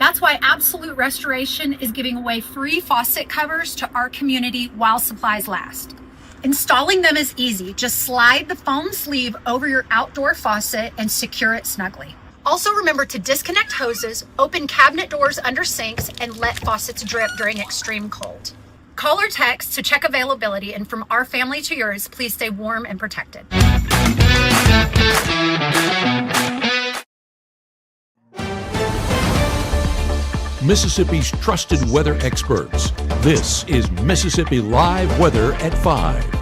That's why Absolute Restoration is giving away free faucet covers to our community while supplies last. Installing them is easy. Just slide the foam sleeve over your outdoor faucet and secure it snugly. Also remember to disconnect hoses, open cabinet doors under sinks, and let faucets drip during extreme cold. Call or text to check availability, and from our family to yours, please stay warm and protected. Mississippi's trusted weather experts. This is Mississippi Live Weather at 5.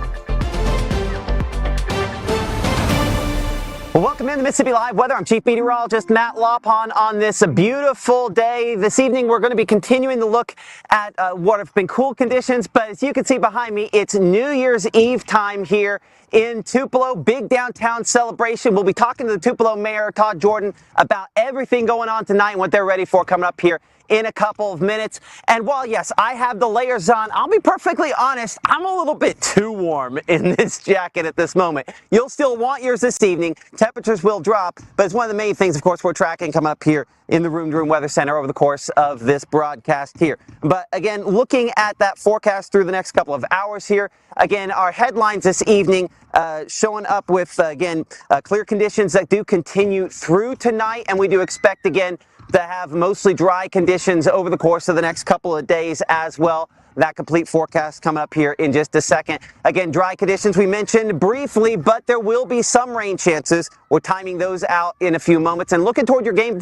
Well, welcome in to Mississippi Live Weather. I'm Chief Meteorologist Matt Lopon on this beautiful day. This evening, we're going to be continuing to look at what have been cool conditions, but as you can see behind me, it's New Year's Eve time here in Tupelo. Big downtown celebration. We'll be talking to the Tupelo Mayor, Todd Jordan, about everything going on tonight and what they're ready for coming up here in a couple of minutes. And while, yes, I have the layers on, I'll be perfectly honest, I'm a little bit too warm in this jacket at this moment. You'll still want yours this evening. Temperatures will drop, but it's one of the main things, of course, we're tracking coming up here in the Room to Room Weather Center over the course of this broadcast here. But again, looking at that forecast through the next couple of hours here, again, our headlines this evening showing up with, again, clear conditions that do continue through tonight, and we do expect, again, to have mostly dry conditions over the course of the next couple of days as well. That complete forecast coming up here in just a second. Again, dry conditions we mentioned briefly, but there will be some rain chances. We're timing those out in a few moments. And looking toward your game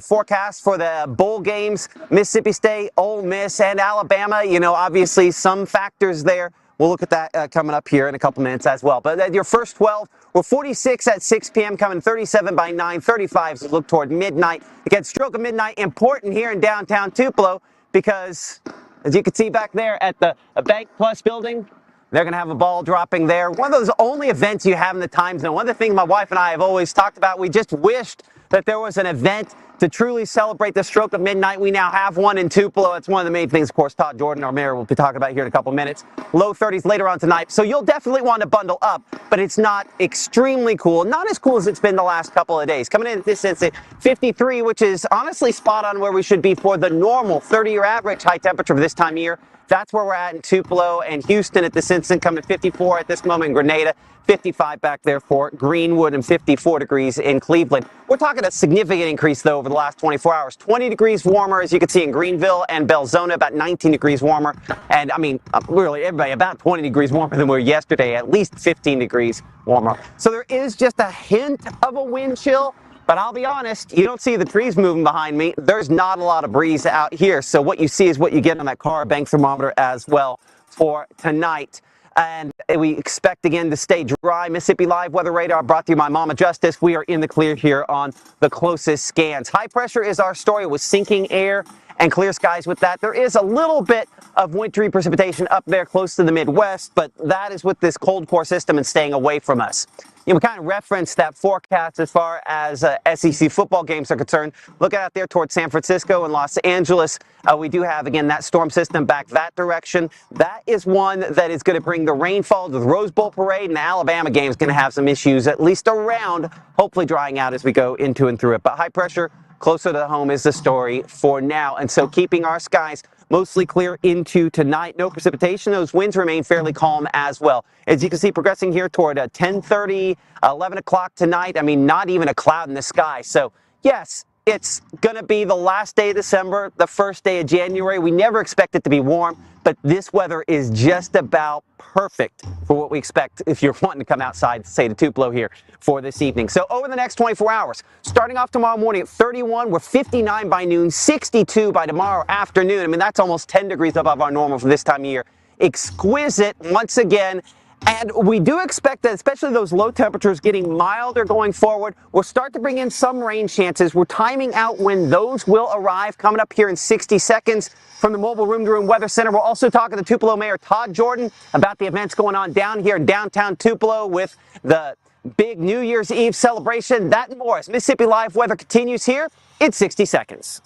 forecast for the bowl games, Mississippi State, Ole Miss, and Alabama, you know, obviously some factors there. We'll look at that coming up here in a couple minutes as well. But your first 12, we're 46 at 6 p.m., coming 37 by 9, 35 as we look toward midnight. Again, stroke of midnight, important here in downtown Tupelo because, as you can see back there at the Bank Plus building, they're going to have a ball dropping there. One of those only events you have in the time zone. One of the things my wife and I have always talked about, we just wished that there was an event to truly celebrate the stroke of midnight. We now have one in Tupelo. It's one of the main things, of course, Todd Jordan, our mayor, will be talking about here in a couple minutes. Low 30s later on tonight. So you'll definitely want to bundle up, but it's not extremely cool. Not as cool as it's been the last couple of days. Coming in at this instant, 53, which is honestly spot on where we should be for the normal 30-year average high temperature for this time of year. That's where we're at in Tupelo and Houston at this instant, coming to 54 at this moment in Grenada, 55 back there for Greenwood, and 54 degrees in Cleveland. We're talking a significant increase, though, over the last 24 hours. 20 degrees warmer, as you can see in Greenville and Belzona, about 19 degrees warmer. And, I mean, really, everybody about 20 degrees warmer than we were yesterday, at least 15 degrees warmer. So there is just a hint of a wind chill. But I'll be honest, you don't see the trees moving behind me. There's not a lot of breeze out here. So what you see is what you get on that car bank thermometer as well for tonight. And we expect, again, to stay dry. Mississippi Live Weather Radar brought to you by Mama Justice. We are in the clear here on the closest scans. High pressure is our story with sinking air and clear skies with that. There is a little bit of wintry precipitation up there close to the Midwest, but that is with this cold core system and staying away from us. You know, we kind of referenced that forecast as far as SEC football games are concerned. Looking out there towards San Francisco and Los Angeles, we do have, again, that storm system back that direction. That is one that is going to bring the rainfall to the Rose Bowl parade, and the Alabama game is going to have some issues, at least around, hopefully drying out as we go into and through it. But high pressure closer to home is the story for now. And so keeping our skies mostly clear into tonight. No precipitation. Those winds remain fairly calm as well. As you can see, progressing here toward 10:30, 11 o'clock tonight. I mean, not even a cloud in the sky. So, yes, it's going to be the last day of December, the first day of January. We never expect it to be warm, but this weather is just about perfect for what we expect if you're wanting to come outside, say, to Tupelo here for this evening. So over the next 24 hours, starting off tomorrow morning at 31, we're 59 by noon, 62 by tomorrow afternoon. I mean, that's almost 10 degrees above our normal for this time of year. Exquisite once again. And we do expect that, especially those low temperatures getting milder going forward, we'll start to bring in some rain chances. We're timing out when those will arrive, coming up here in 60 seconds from the Mobile Room to Room Weather Center. We're also talking to Tupelo Mayor Todd Jordan about the events going on down here in downtown Tupelo with the big New Year's Eve celebration. That and more as Mississippi Live Weather continues here in 60 seconds.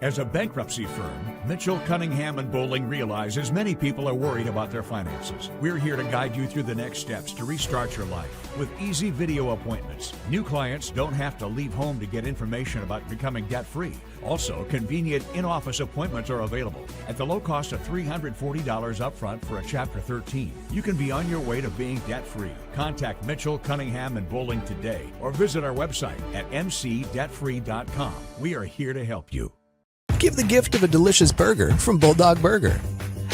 As a bankruptcy firm, Mitchell, Cunningham, and Bowling realizes many people are worried about their finances. We're here to guide you through the next steps to restart your life with easy video appointments. New clients don't have to leave home to get information about becoming debt-free. Also, convenient in-office appointments are available at the low cost of $340 upfront for a Chapter 13. You can be on your way to being debt-free. Contact Mitchell, Cunningham, and Bowling today or visit our website at mcdebtfree.com. We are here to help you. Give the gift of a delicious burger from Bulldog Burger,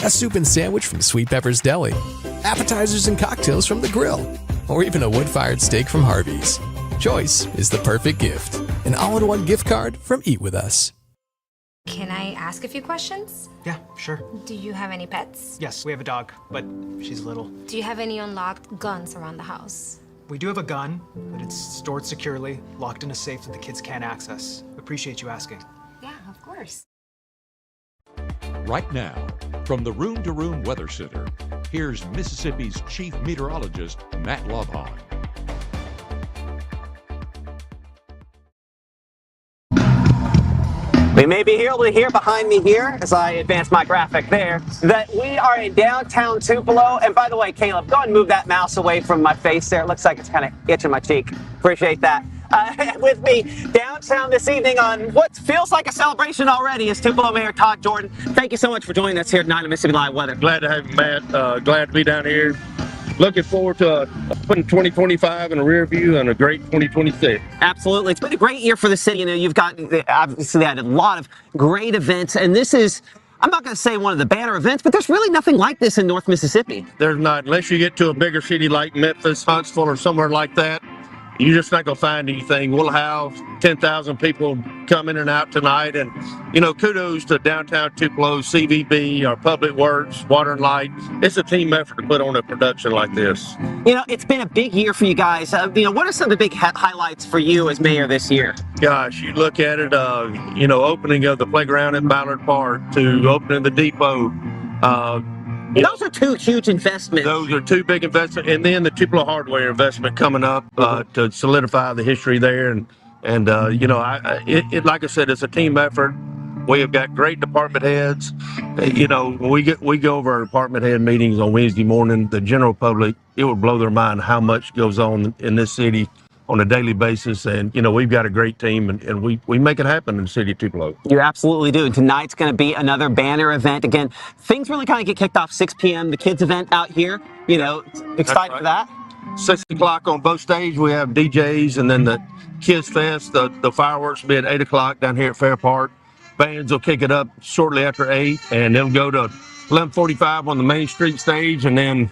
a soup and sandwich from Sweet Pepper's Deli, appetizers and cocktails from The Grill, or even a wood-fired steak from Harvey's. Choice is the perfect gift. An all-in-one gift card from Eat With Us. Can I ask a few questions? Yeah, sure. Do you have any pets? Yes, we have a dog, but she's little. Do you have any unlocked guns around the house? We do have a gun, but it's stored securely, locked in a safe that the kids can't access. Appreciate you asking. Yeah, of course. Right now, from the Room to Room Weather Center, here's Mississippi's Chief Meteorologist, Matt Lobhon. We may be able to hear behind me here, as I advance my graphic there, that we are in downtown Tupelo. And by the way, Caleb, go ahead and move that mouse away from my face there. It looks like it's kind of itching my cheek. Appreciate that. With me downtown this evening on what feels like a celebration already is Tupelo Mayor Todd Jordan. Thank you so much for joining us here tonight at Mississippi Live Weather. Glad to have you, Matt. Glad to be down here. Looking forward to putting 2025 in the rear view and a great 2026. Absolutely. It's been a great year for the city. You know, you've got, obviously, had a lot of great events, and this is, I'm not going to say one of the banner events, but there's really nothing like this in North Mississippi. There's not, unless you get to a bigger city like Memphis, Huntsville, or somewhere like that, you're just not going to find anything. We'll have 10,000 people come in and out tonight. And, you know, kudos to downtown Tupelo, CVB, our Public Works, Water and Light. It's a team effort to put on a production like this. You know, it's been a big year for you guys. You know, what are some of the big highlights for you as mayor this year? Gosh, you look at it, you know, opening of the playground at Ballard Park to opening the depot. Those are two huge investments. Those are two big investments, and then the Tupelo hardware investment coming up to solidify the history there. And you know, like I said, it's a team effort. We have got great department heads. You know, when we go over our department head meetings on Wednesday morning, the general public, it would blow their mind how much goes on in this city on a daily basis. And, you know, we've got a great team, and we make it happen in the city of Tupelo. You absolutely do. Tonight's going to be another banner event. Again, things really kind of get kicked off 6 p.m. The kids event out here, you know, excited right. for that. 6 o'clock on both stages, we have DJs, and then the Kids Fest, the fireworks will be at 8 o'clock down here at Fair Park. Bands will kick it up shortly after 8, and they'll go to 11:45 on the Main Street stage, and then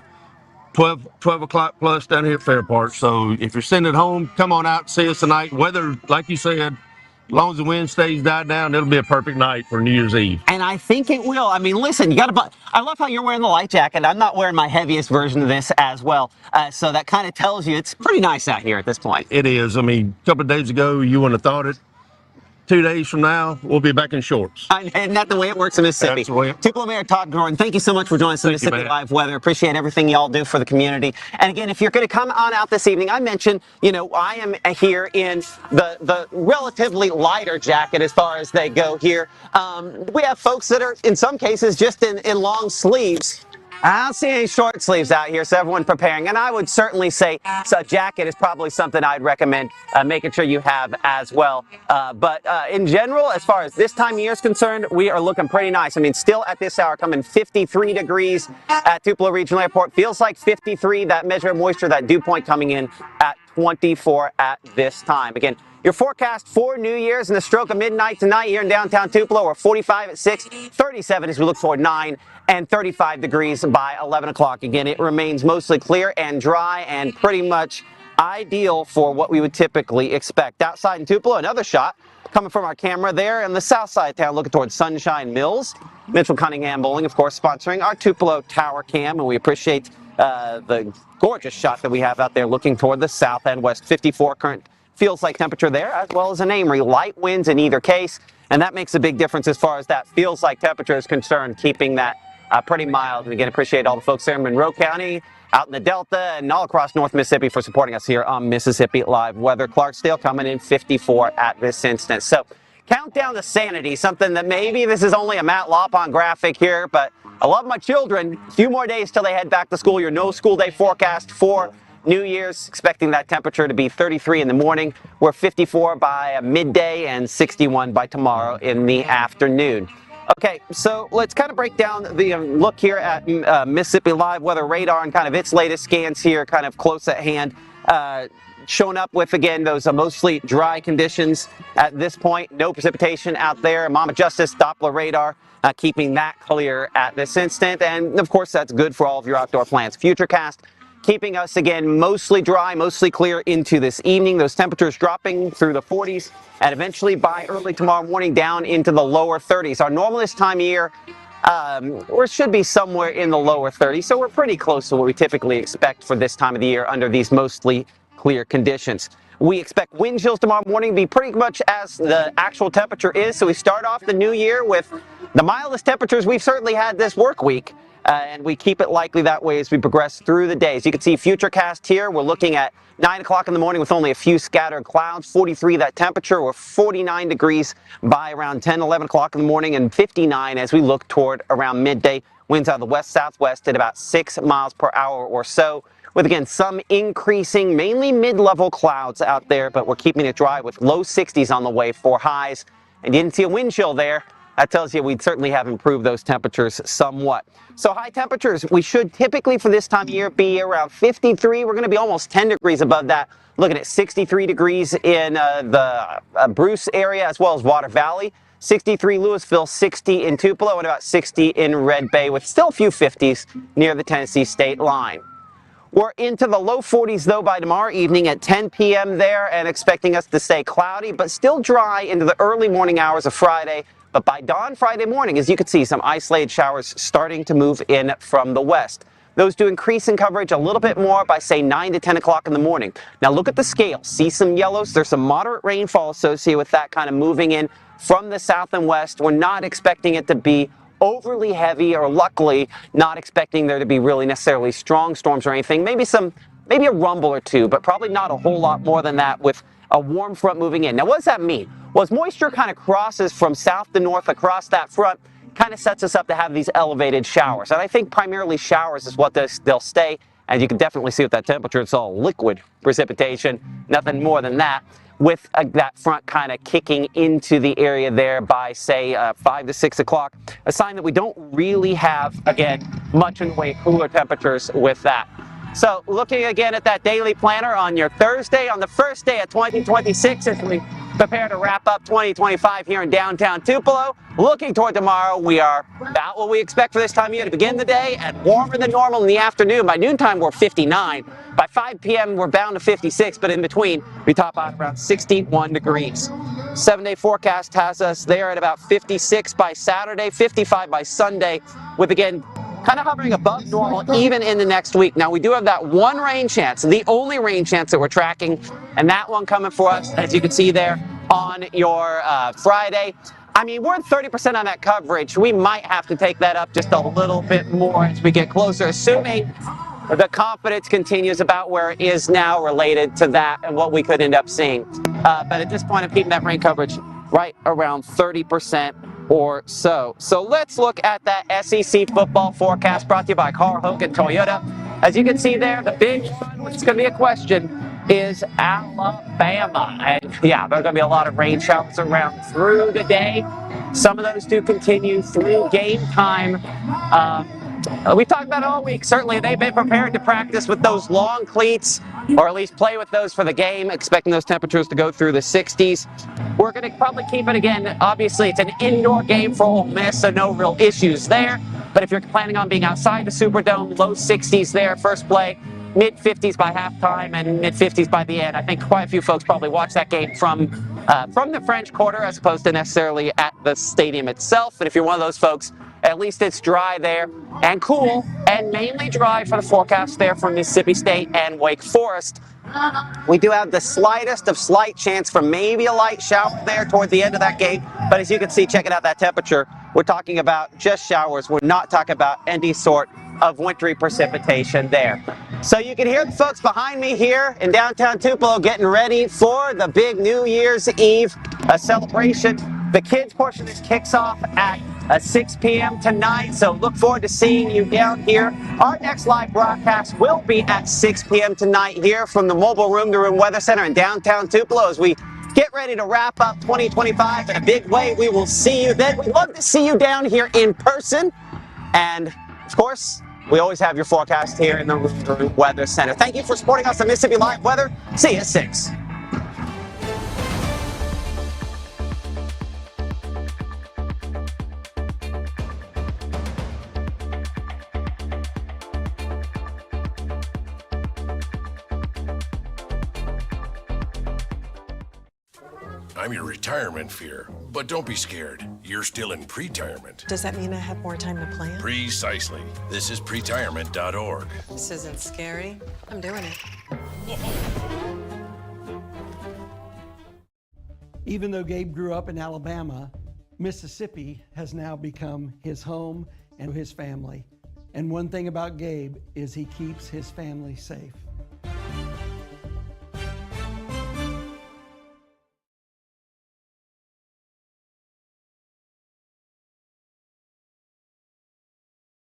12 o'clock plus down here at Fair Park. So if you're sitting at home, come on out and see us tonight. Weather, like you said, as long as the wind stays died down, it'll be a perfect night for New Year's Eve. And I think it will. I mean, listen, you got to. I love how you're wearing the light jacket. I'm not wearing my heaviest version of this as well. So that kind of tells you it's pretty nice out here at this point. It is. I mean, a couple of days ago, you wouldn't have thought it. 2 days from now, we'll be back in shorts. And that's the way it works in Mississippi. Absolutely. Tupelo Mayor Todd Jordan, thank you so much for joining us on Mississippi Live Weather. Appreciate everything y'all do for the community. And again, if you're going to come on out this evening, I mentioned, you know, I am here in the relatively lighter jacket as far as they go here. We have folks that are, in some cases, just in long sleeves. I don't see any short sleeves out here, so everyone preparing. And I would certainly say a jacket is probably something I'd recommend making sure you have as well. But in general, as far as this time of year is concerned, we are looking pretty nice. I mean, still at this hour, coming 53 degrees at Tupelo Regional Airport. Feels like 53, that measure of moisture, that dew point coming in at 24 at this time. Again, your forecast for New Year's in the stroke of midnight tonight here in downtown Tupelo. We're 45 at 6, 37 as we look toward 9, and 35 degrees by 11 o'clock. Again, it remains mostly clear and dry and pretty much ideal for what we would typically expect. Outside in Tupelo, another shot coming from our camera there on the south side of town, looking towards Sunshine Mills. Mitchell Cunningham Bowling, of course, sponsoring our Tupelo Tower Cam, and we appreciate the gorgeous shot that we have out there looking toward the south and west. 54 current feels like temperature there, as well as an Amory. Light winds in either case, and that makes a big difference as far as that feels like temperature is concerned, keeping that pretty mild. And again, appreciate all the folks there in Monroe County, out in the Delta, and all across North Mississippi for supporting us here on Mississippi Live Weather. Clarksdale coming in 54 at this instance. So Countdown to sanity, something that maybe this is only a Matt Lopon graphic here, but I love my children. A few more days till they head back to school. Your no school day forecast for New Year's, expecting that temperature to be 33 in the morning. We're 54 by midday and 61 by tomorrow in the afternoon. Okay, so let's kind of break down the look here at Mississippi Live Weather Radar and kind of its latest scans here, kind of close at hand. Showing up with, again, those mostly dry conditions at this point. No precipitation out there. Mama Justice Doppler radar keeping that clear at this instant. And, of course, that's good for all of your outdoor plants. Futurecast keeping us, again, mostly dry, mostly clear into this evening. Those temperatures dropping through the 40s and eventually by early tomorrow morning down into the lower 30s. Our normalest time of year or should be somewhere in the lower 30s, so we're pretty close to what we typically expect for this time of the year under these mostly clear conditions. We expect wind chills tomorrow morning to be pretty much as the actual temperature is, so we start off the new year with the mildest temperatures we've certainly had this work week, and we keep it likely that way as we progress through the days. You can see Futurecast here. We're looking at 9 o'clock in the morning with only a few scattered clouds, 43 that temperature, or 49 degrees by around 10, 11 o'clock in the morning, and 59 as we look toward around midday. Winds out of the west-southwest at about 6 miles per hour or so, with, again, some increasing, mainly mid-level clouds out there, but we're keeping it dry with low 60s on the way for highs. And you didn't see a wind chill there. That tells you we'd certainly have improved those temperatures somewhat. So high temperatures, we should typically for this time of year be around 53. We're going to be almost 10 degrees above that. Looking at 63 degrees in the Bruce area as well as Water Valley. 63 Louisville, 60 in Tupelo, and about 60 in Red Bay, with still a few 50s near the Tennessee state line. We're into the low 40s, though, by tomorrow evening at 10 p.m. there, and expecting us to stay cloudy, but still dry into the early morning hours of Friday. But by dawn Friday morning, as you can see, some isolated showers starting to move in from the west. Those do increase in coverage a little bit more by, say, 9 to 10 o'clock in the morning. Now, look at the scale. See some yellows? There's some moderate rainfall associated with that kind of moving in from the south and west. We're not expecting it to be overly heavy, or luckily not expecting there to be really necessarily strong storms or anything. Maybe a rumble or two, but probably not a whole lot more than that with a warm front moving in. Now, what does that mean? Well, as moisture kind of crosses from south to north across that front, kind of sets us up to have these elevated showers. And I think primarily showers is what they'll stay. And you can definitely see with that temperature, it's all liquid precipitation, nothing more than that, with that front kind of kicking into the area there by, say, 5 to 6 o'clock. A sign that we don't really have, again, much in the way of cooler temperatures with that. So looking again at that daily planner on your Thursday, on the first day of 2026, as we prepare to wrap up 2025 here in downtown Tupelo. Looking toward tomorrow, we are about what we expect for this time of year to begin the day, and warmer than normal in the afternoon. By noontime, we're 59. By 5 p.m., we're bound to 56, but in between, we top out around 61 degrees. 7-day forecast has us there at about 56 by Saturday, 55 by Sunday, with, again, kind of hovering above normal even in the next week. Now, we do have that one rain chance, the only rain chance that we're tracking, and that one coming for us, as you can see there, on your Friday. I mean, we're at 30% on that coverage. We might have to take that up just a little bit more as we get closer, assuming the confidence continues about where it is now related to that and what we could end up seeing. But at this point, I'm keeping that rain coverage right around 30% or so. So let's look at that SEC football forecast brought to you by Carl Hogan Toyota. As you can see there, the big one, which is going to be a question, is Alabama. And yeah, there are going to be a lot of rain showers around through the day. Some of those do continue through game time. We talked about it all week. Certainly, they've been prepared to practice with those long cleats, or at least play with those for the game, expecting those temperatures to go through the 60s. We're going to probably keep it again. Obviously, it's an indoor game for Ole Miss, so no real issues there. But if you're planning on being outside the Superdome, low 60s there, first play, mid-50s by halftime, and mid-50s by the end. I think quite a few folks probably watch that game from the French Quarter as opposed to necessarily at the stadium itself. And if you're one of those folks, at least it's dry there and cool, and mainly dry for the forecast there for Mississippi State and Wake Forest. We do have the slightest of slight chance for maybe a light shower there toward the end of that game. But as you can see, checking out that temperature, we're talking about just showers. We're not talking about any sort of wintry precipitation there. So you can hear the folks behind me here in downtown Tupelo getting ready for the big New Year's Eve a celebration. The kids portion of this kicks off at 6 p.m. tonight, so look forward to seeing you down here. Our next live broadcast will be at 6 p.m. tonight here from the Mobile Room to Room Weather Center in downtown Tupelo as we get ready to wrap up 2025 in a big way. We will see you then. We'd love to see you down here in person. And, of course, we always have your forecast here in the Room to Room Weather Center. Thank you for supporting us on Mississippi Live Weather. See you at 6. I'm your retirement fear, but don't be scared. You're still in pre-retirement. Does that mean I have more time to plan? Precisely. This is pretirement.org. This isn't scary. I'm doing it. Even though Gabe grew up in Alabama, Mississippi has now become his home and his family. And one thing about Gabe is he keeps his family safe.